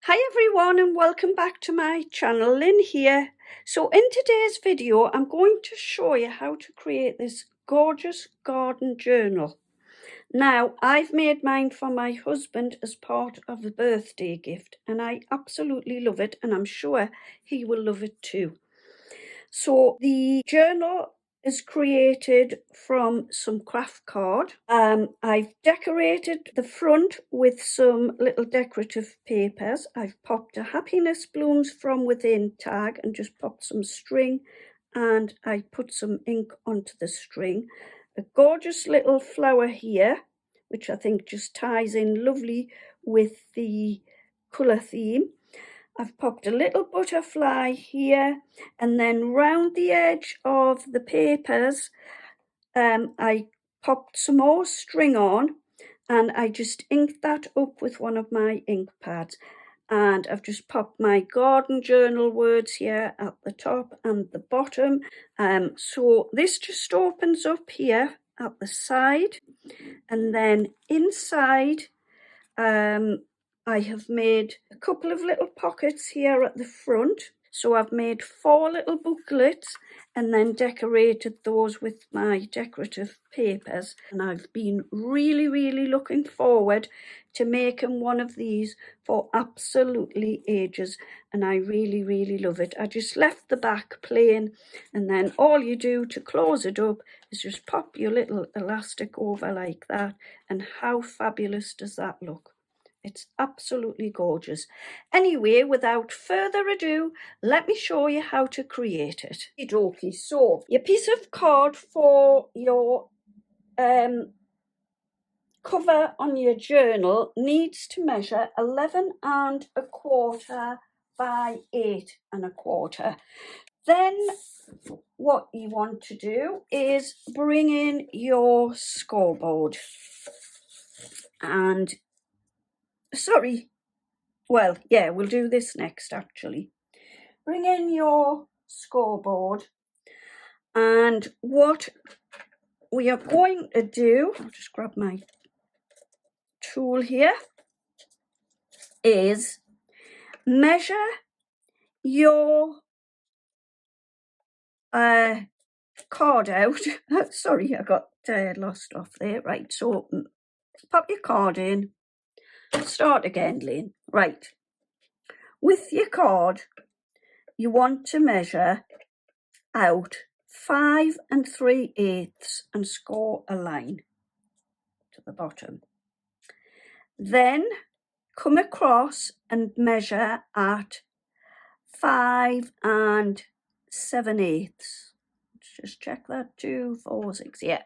Hi everyone and welcome back to my channel. Lynn here. So in today's video I'm going to show you how to create this gorgeous garden journal. Now I've made mine for my husband as part of a birthday gift and I absolutely love it and I'm sure he will love it too. So the journal is created from some craft card. I've decorated the front with some little decorative papers. I've popped a happiness blooms from within tag and just popped some string and I put some ink onto the string. A gorgeous little flower here, which I think just ties in lovely with the colour theme. I've popped a little butterfly here and then round the edge of the papers I popped some more string on and I just inked that up with one of my ink pads, and I've just popped my garden journal words here at the top and the bottom. So this just opens up here at the side, and then inside I have made a couple of little pockets here at the front. So I've made 4 little booklets and then decorated those with my decorative papers. And I've been really looking forward to making one of these for absolutely ages. And I really love it. I just left the back plain, and then all you do to close it up is just pop your little elastic over like that. And how fabulous does that look? It's absolutely gorgeous. Anyway, without further ado, let me show you how to create it. Okay, so your piece of card for your cover on your journal needs to measure 11¼ by 8¼ Then what you want to do is bring in your scoreboard and we'll do this next actually. Bring in your scoreboard, and what we are going to do, I'll just grab my tool here, is measure your card out. Sorry, I got lost off there. Right, so pop your card in. Start again, Lynn. Right. With your card, you want to measure out 5 3/8 and score a line to the bottom. Then come across and measure at 5 7/8. Let's just check that. 2, 4, 6. Yeah,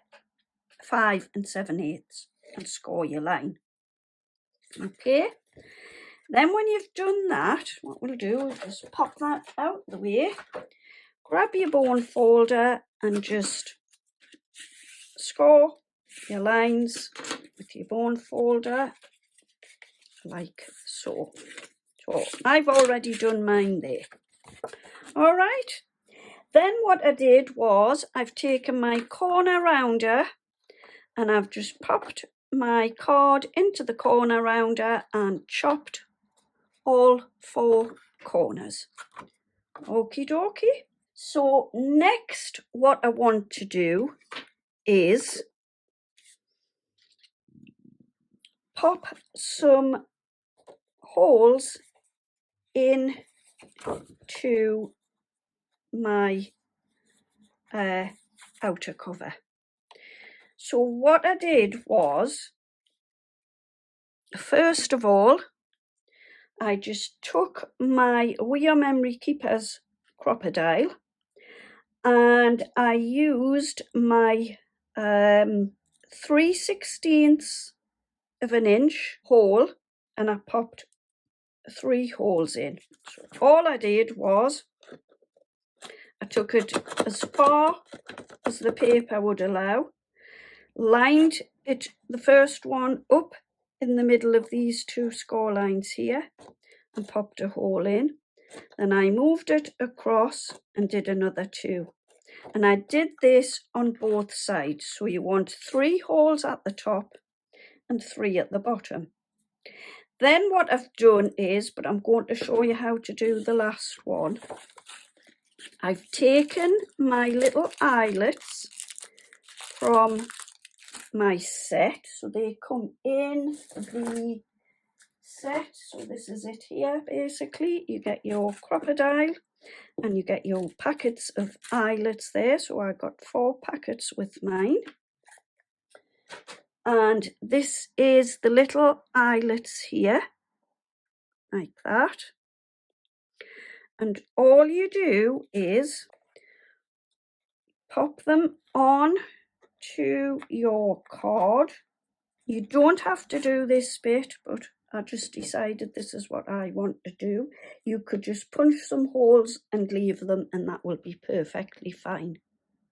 5 7/8 and score your line. Okay. Then when you've done that, what we'll do is just pop that out the way, grab your bone folder and just score your lines with your bone folder like so. So I've already done mine there. All right. Then what I did was I've taken my corner rounder and I've just popped my card into the corner rounder and chopped all 4 corners. Okie dokie. So next what I want to do is pop some holes into my outer cover. So what I did was, first of all, I just took my We Are Memory Keepers Crop-a-dile and I used my 3/16 of an inch hole and I popped 3 holes in. So all I did was I took it as far as the paper would allow, lined it, the first one, up in the middle of these 2 score lines here and popped a hole in. Then I moved it across and did another 2. And I did this on both sides. So you want 3 holes at the top and 3 at the bottom. Then what I've done is, but I'm going to show you how to do the last one. I've taken my little eyelets from my set, so they come in the set. So this is it here. Basically, you get your Crop-a-dile and you get your packets of eyelets there. So I got 4 packets with mine, and this is the little eyelets here, like that. And all you do is pop them on to your card. You don't have to do this bit, but I just decided this is what I want to do. You could just punch some holes and leave them, and that will be perfectly fine.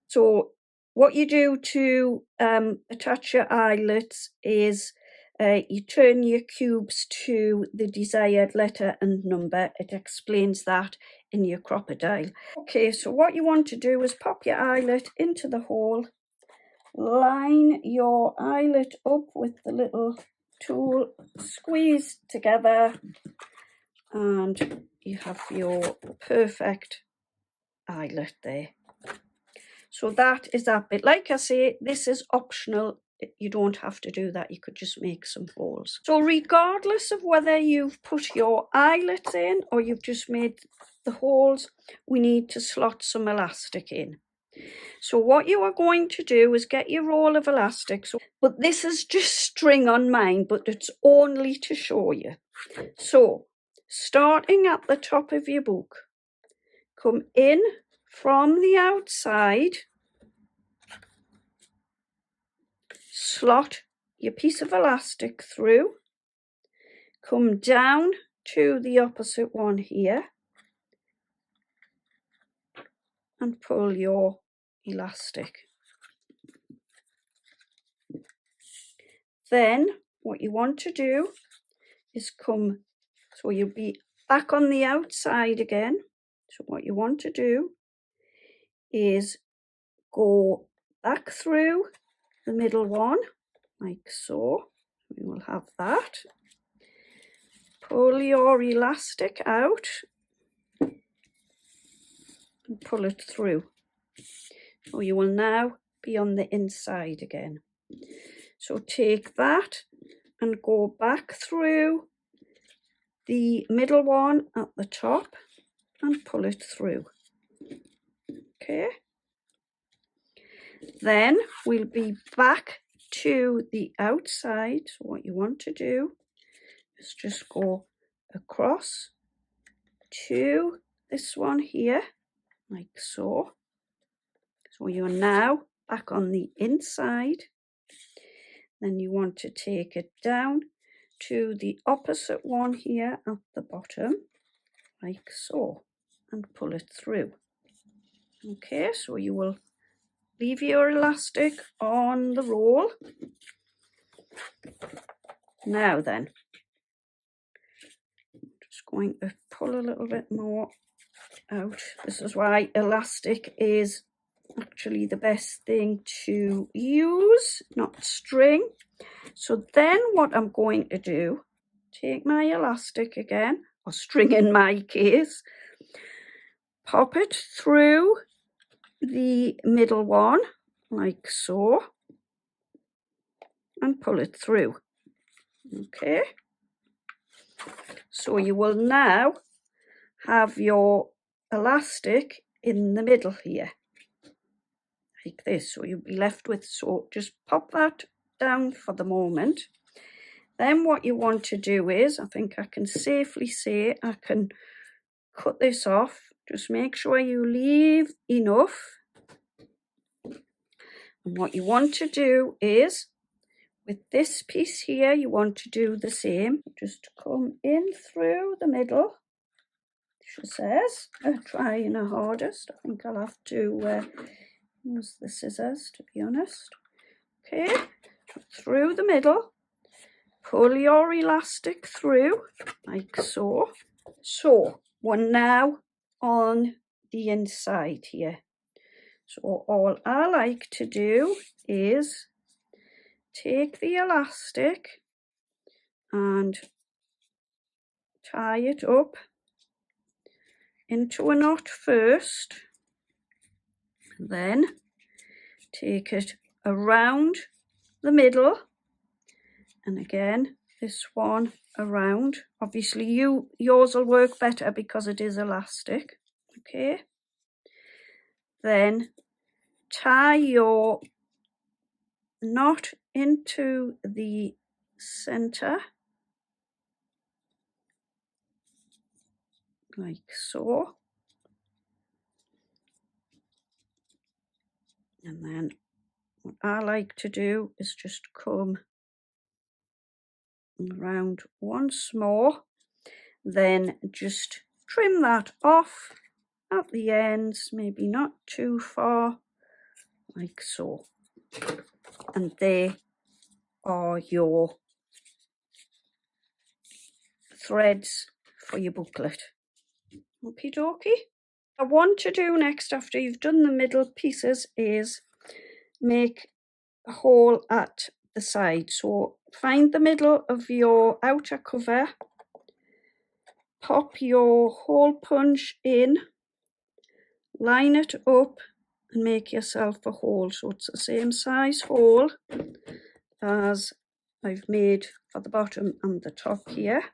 So what you do to attach your eyelets is you turn your cubes to the desired letter and number. It explains that in your Crop-a-dile. Okay, so what you want to do is pop your eyelet into the hole, line your eyelet up with the little tool, squeeze together, and you have your perfect eyelet there. So that is that bit. Like I say, this is optional. You don't have to do that. You could just make some holes. So regardless of whether you've put your eyelets in or you've just made the holes, we need to slot some elastic in. So what you are going to do is get your roll of elastic. But this is just string on mine, but it's only to show you. So starting at the top of your book, come in from the outside, slot your piece of elastic through, come down to the opposite one here, and pull your elastic. Then what you want to do is come, so you'll be back on the outside again. So what you want to do is go back through the middle one, like so. We will have that. Pull your elastic out and pull it through. So you will now be on the inside again. So take that and go back through the middle one at the top and pull it through. Okay. Then we'll be back to the outside. So what you want to do is just go across to this one here, like so. So you're now back on the inside. Then you want to take it down to the opposite one here at the bottom, like so, and pull it through. Okay, so you will leave your elastic on the roll. Now then, just going to pull a little bit more out. This is why elastic is actually the best thing to use, not string. So then what I'm going to do, take my elastic again, or string in my case, pop it through the middle one, like so, and pull it through. Okay, so you will now have your elastic in the middle here, like this. So you'll be left with, so just pop that down for the moment. Then what you want to do is, I think I can safely say, I can cut this off. Just make sure you leave enough. And what you want to do is, with this piece here, you want to do the same. Just come in through the middle. She says, trying her hardest. I think I'll have to use the scissors, to be honest. Okay, through the middle. Pull your elastic through, like so. So we're now on the inside here. So all I like to do is take the elastic and tie it up into a knot first, then take it around the middle, and again this one around. Obviously yours will work better because it is elastic. Okay, then tie your knot into the center like so, and then what I like to do is just come around once more, then just trim that off at the ends, maybe not too far, like so, and there are your threads for your booklet. Okie dokie. What I want to do next after you've done the middle pieces is make a hole at the side. So find the middle of your outer cover, pop your hole punch in, line it up and make yourself a hole. So it's the same size hole as I've made for the bottom and the top here.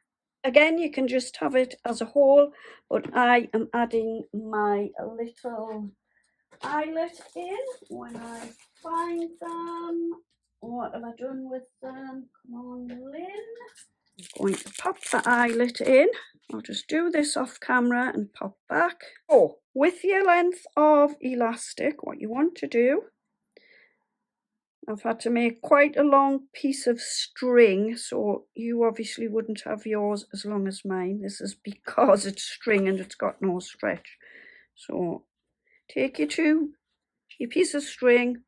Again, you can just have it as a hole, but I am adding my little eyelet in when I find them. What have I done with them? Come on, Lynn. I'm going to pop the eyelet in. I'll just do this off camera and pop back. Oh, with your length of elastic, what you want to do, I've had to make quite a long piece of string, so you obviously wouldn't have yours as long as mine. This is because it's string and it's got no stretch. So take your piece of string,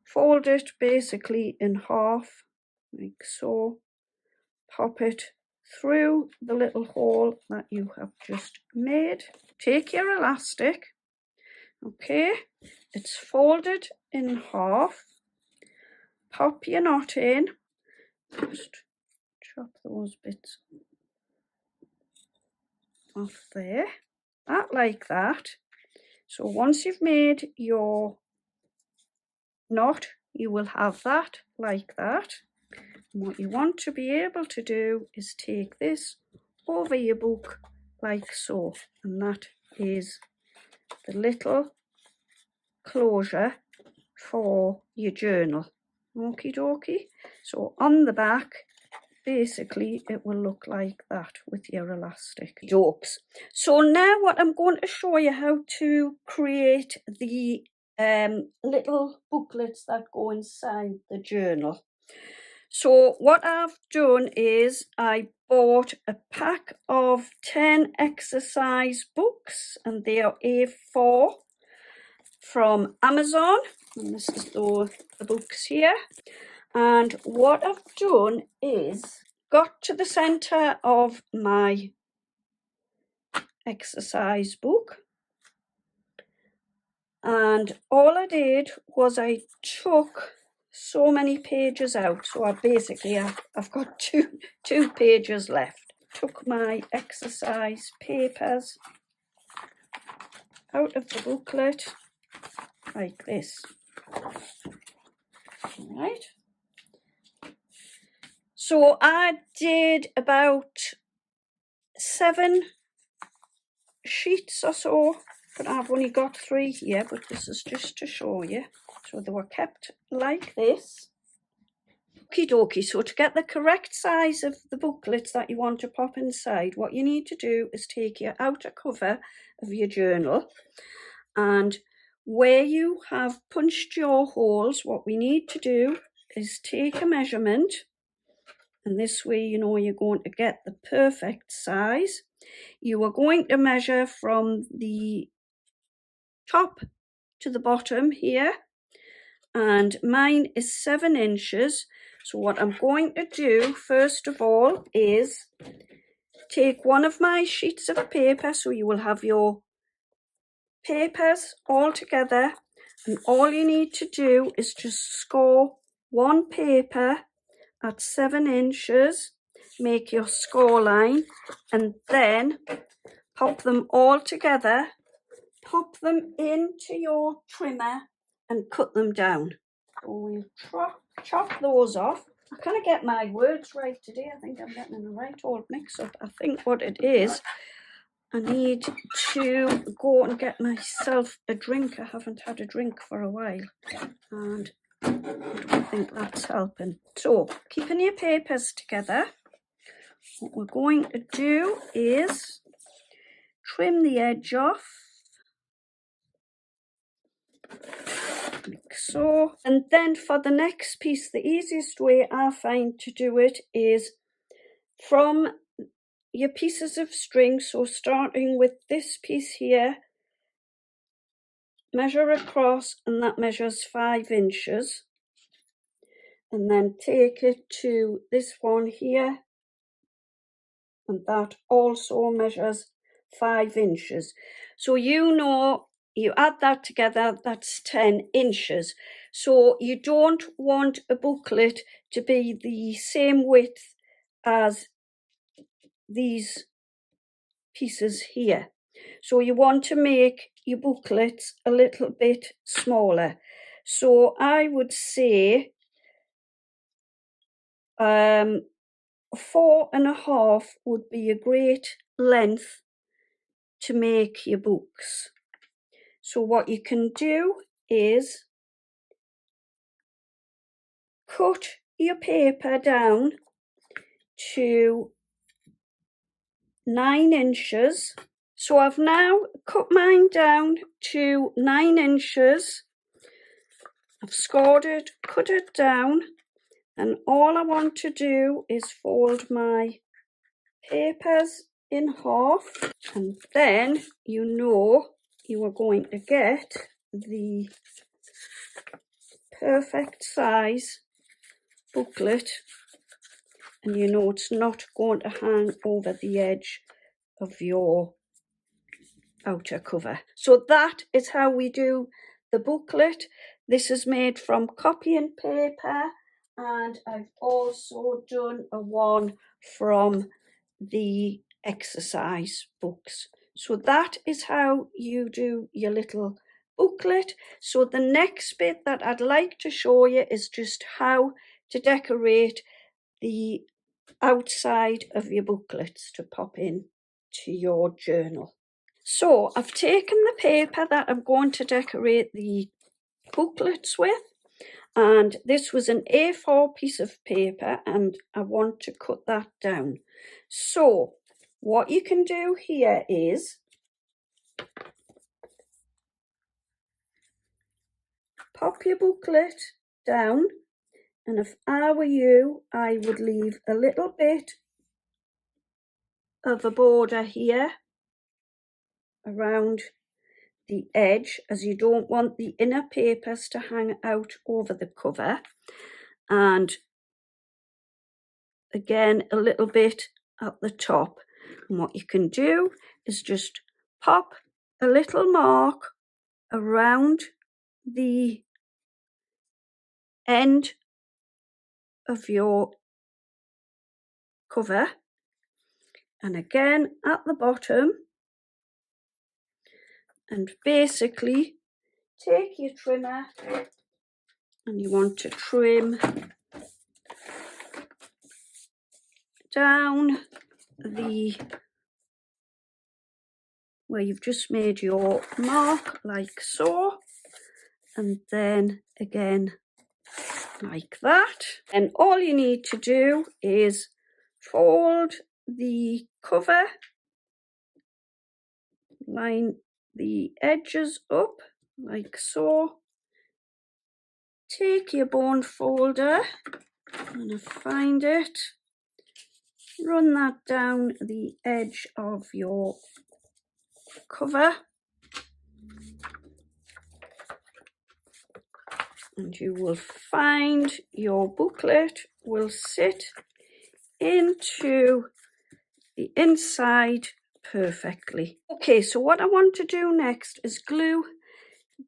fold it basically in half, like so, pop it through the little hole that you have just made. Take your elastic, okay, it's folded in half, pop your knot in, just chop those bits off there, like that. So once you've made your knot, you will have that like that. And what you want to be able to do is take this over your book like so, and that is the little closure for your journal. Okie dokie. So on the back, basically it will look like that with your elastic jokes. So now what I'm going to show you how to create the little booklets that go inside the journal. So what I've done is I bought a pack of 10 exercise books, and they are A4 from Amazon, and this is the books here. And what I've done is got to the center of my exercise book, and all I did was I took so many pages out. So I've got two pages left. Took my exercise papers out of the booklet like this. All right. So I did about 7 sheets or so, but I've only got 3 here, but this is just to show you. So they were kept like this. Okie dokie. So to get the correct size of the booklets that you want to pop inside, what you need to do is take your outer cover of your journal, and where you have punched your holes, what we need to do is take a measurement, and this way you know you're going to get the perfect size. You are going to measure from the top to the bottom here, and mine is 7 inches. So what I'm going to do first of all is take one of my sheets of paper, so you will have your papers all together, and all you need to do is just score one paper at 7 inches, make your score line, and then pop them all together, pop them into your trimmer and cut them down. So we'll chop those off. I can't get my words right today. I think I'm getting in the right old mix up. I think what it is, I need to go and get myself a drink. I haven't had a drink for a while, and I don't think that's helping. So, keeping your papers together, what we're going to do is trim the edge off, like so. And then for the next piece, the easiest way I find to do it is from your pieces of string, so starting with this piece here, measure across, and that measures 5 inches, and then take it to this one here, and that also measures 5 inches. So you know, you add that together, that's 10 inches. So you don't want a booklet to be the same width as these pieces here. So you want to make your booklets a little bit smaller. So I would say 4.5 would be a great length to make your books. So what you can do is cut your paper down to 9 inches. So I've now cut mine down to 9 inches. I've scored it, cut it down, and all I want to do is fold my papers in half, and then you know you are going to get the perfect size booklet, and you know it's not going to hang over the edge of your outer cover. So that is how we do the booklet. This is made from copying paper, and I've also done a one from the exercise books. So that is how you do your little booklet. So the next bit that I'd like to show you is just how to decorate the outside of your booklets to pop in to your journal. So I've taken the paper that I'm going to decorate the booklets with, and this was an A4 piece of paper, and I want to cut that down. So what you can do here is pop your booklet down, and if I were you, I would leave a little bit of a border here around the edge, as you don't want the inner papers to hang out over the cover, and again a little bit at the top. And what you can do is just pop a little mark around the end of your cover, and again at the bottom, and basically take your trimmer and you want to trim down the where you've just made your mark, like so, and then again like that. And all you need to do is fold the cover, line the edges up like so, take your bone folder and find it, run that down the edge of your cover, and you will find your booklet will sit into the inside perfectly. Okay, so what I want to do next is glue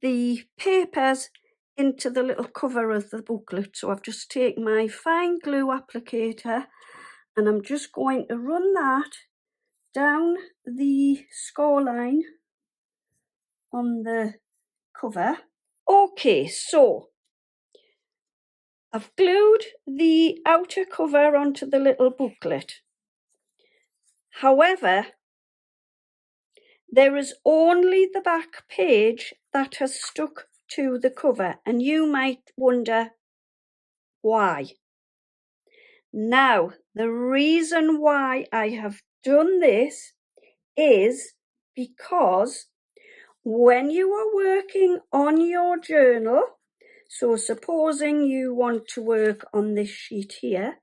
the papers into the little cover of the booklet. So I've just taken my fine glue applicator and I'm just going to run that down the score line on the cover. Okay, so I've glued the outer cover onto the little booklet. However, there is only the back page that has stuck to the cover, and you might wonder why. Now, the reason why I have done this is because when you are working on your journal, so supposing you want to work on this sheet here,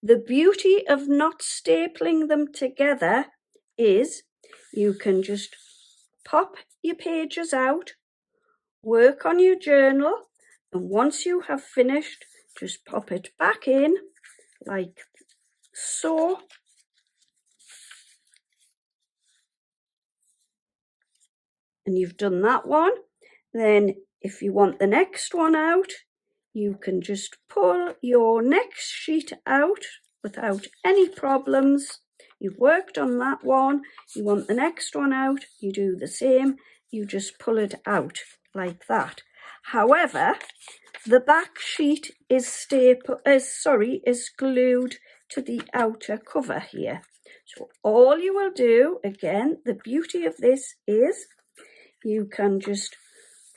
the beauty of not stapling them together is you can just pop your pages out, work on your journal, and once you have finished, just pop it back in like so. And you've done that one. Then if you want the next one out, you can just pull your next sheet out without any problems. You've worked on that one, you want the next one out, you do the same, you just pull it out like that. However, the back sheet is glued to the outer cover here. So all you will do, again, the beauty of this is you can just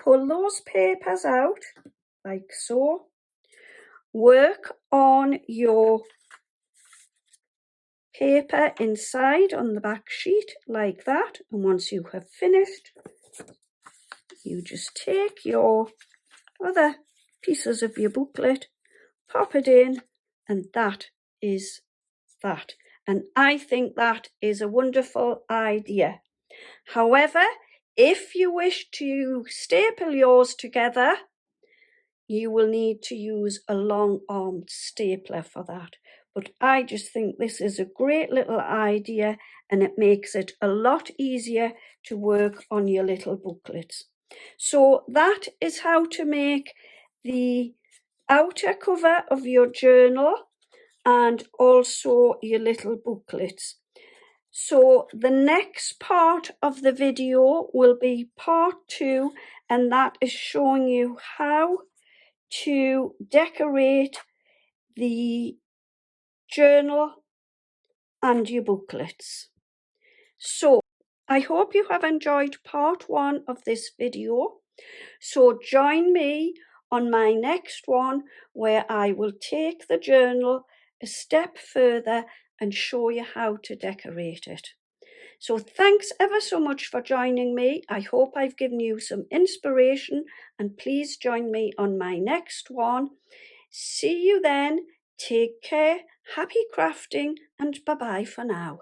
pull those papers out like so, work on your paper inside on the back sheet like that, and once you have finished, you just take your other pieces of your booklet, pop it in, and that is that. And I think that is a wonderful idea. However, if you wish to staple yours together, you will need to use a long-armed stapler for that. But I just think this is a great little idea, and it makes it a lot easier to work on your little booklets. So that is how to make the outer cover of your journal and also your little booklets. So the next part of the video will be part 2, and that is showing you how to decorate the journal and your booklets. So I hope you have enjoyed part 1 of this video. So join me on my next one, where I will take the journal a step further and show you how to decorate it. So thanks ever so much for joining me. I hope I've given you some inspiration, and please join me on my next one. See you then. Take care, happy crafting, and bye-bye for now.